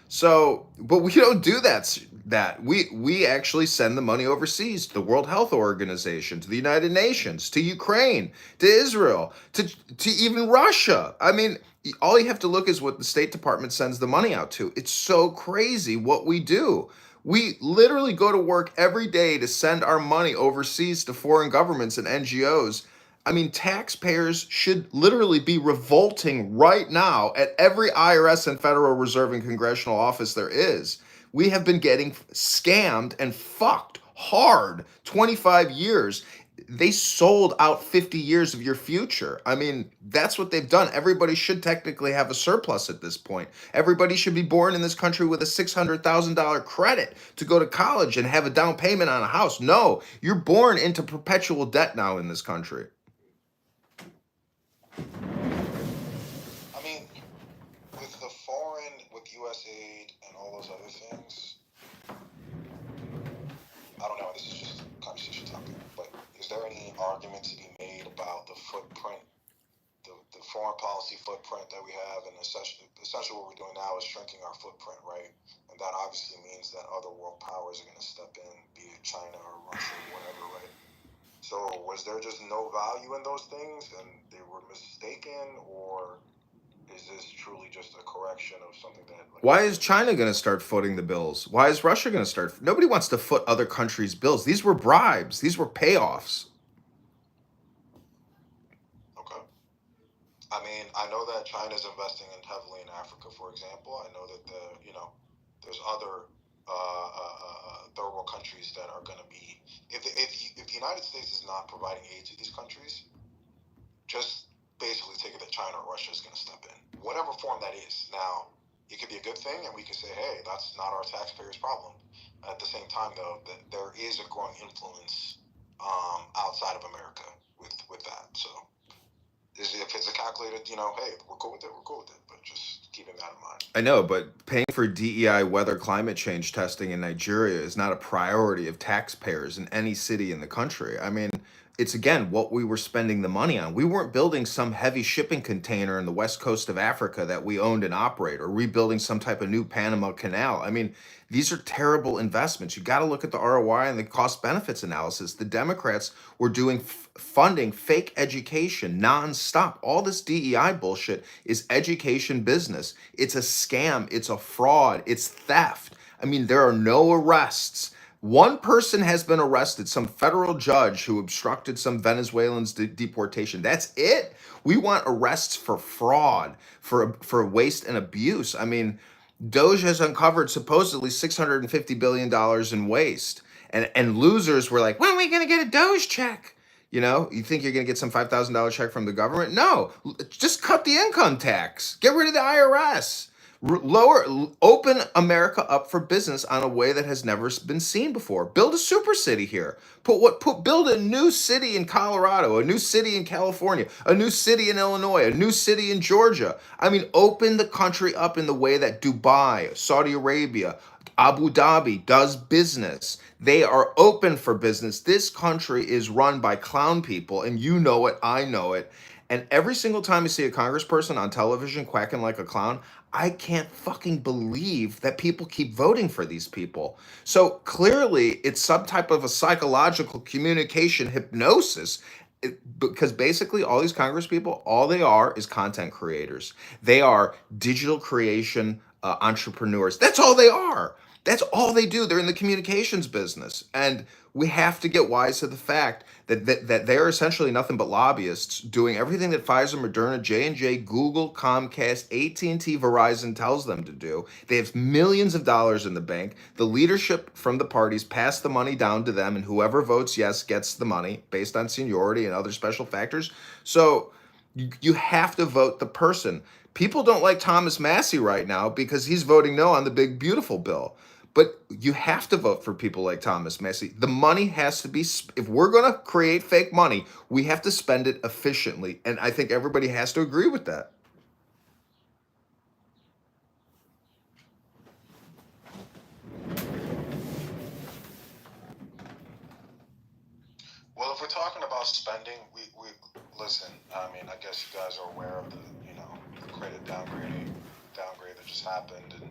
So, but we don't do that. We actually send the money overseas to the World Health Organization, to the United Nations, to Ukraine, to Israel, to even Russia. I mean, all you have to look is what the State Department sends the money out to. It's so crazy what we do. We literally go to work every day to send our money overseas to foreign governments and NGOs. I mean, taxpayers should literally be revolting right now at every IRS and Federal Reserve and congressional office there is. We have been getting scammed and fucked hard 25 years. They sold out 50 years of your future. I mean, that's what they've done. Everybody should technically have a surplus at this point. Everybody should be born in this country with a $600,000 credit to go to college and have a down payment on a house. No, you're born into perpetual debt now in this country. I mean, with U.S. aid and all those other things, I don't know. This is just a conversation topic, but is there any argument to be made about the footprint, the foreign policy footprint that we have, and essentially what we're doing now is shrinking our footprint, right? And that obviously means that other world powers are going to step in, be it China or Russia or whatever, right? So was there just no value in those things and they were mistaken, or is this truly just a correction of something that, like, Why is China going to start footing the bills? Why is Russia going to start? Nobody wants to foot other countries' bills. These were bribes. These were payoffs. Okay. I mean, I know that China's investing in heavily in Africa, for example. I know that there's other third world countries that are going to be, if the United States is not providing aid to these countries, just basically take it that China or Russia is going to step in, whatever form that is. Now, it could be a good thing, and we could say, hey, that's not our taxpayers' problem. At the same time, though, that there is a growing influence outside of America with that. So, if it's a calculated, hey, we're cool with it, but just keeping that in mind. I know, but paying for DEI weather climate change testing in Nigeria is not a priority of taxpayers in any city in the country. I mean, it's again what we were spending the money on. We weren't building some heavy shipping container in the west coast of Africa that we owned and operate, or rebuilding some type of new Panama Canal. I mean, these are terrible investments. You got to look at the ROI and the cost benefits analysis. The Democrats were doing funding fake education nonstop. All this DEI bullshit is education business. It's a scam. It's a fraud. It's theft. I mean, there are no arrests. One person has been arrested, some federal judge who obstructed some Venezuelans' deportation. That's it. We want arrests for fraud, for waste and abuse. I mean, Doge has uncovered supposedly $650 billion in waste. And losers were like, when are we going to get a Doge check? You think you're going to get some $5,000 check from the government? No, just cut the income tax. Get rid of the IRS. Open America up for business on a way that has never been seen before. Build a super city here. Build a new city in Colorado, a new city in California, a new city in Illinois, a new city in Georgia. I mean, open the country up in the way that Dubai, Saudi Arabia, Abu Dhabi does business. They are open for business. This country is run by clown people, and you know it, I know it. And every single time you see a congressperson on television quacking like a clown, I can't fucking believe that people keep voting for these people. So clearly, it's some type of a psychological communication hypnosis. Because basically, all these Congress people, all they are is content creators. They are digital creation entrepreneurs. That's all they are. That's all they do. They're in the communications business. And we have to get wise to the fact that they're essentially nothing but lobbyists doing everything that Pfizer, Moderna, J&J, Google, Comcast, AT&T, Verizon tells them to do. They have millions of dollars in the bank. The leadership from the parties pass the money down to them, and whoever votes yes gets the money based on seniority and other special factors. So you have to vote the person. People don't like Thomas Massey right now because he's voting no on the big beautiful bill. But you have to vote for people like Thomas Massey. The money has to be, if we're going to create fake money, we have to spend it efficiently. And I think everybody has to agree with that. Well, if we're talking about spending, we listen. I mean, I guess you guys are aware of the credit downgrade that just happened, and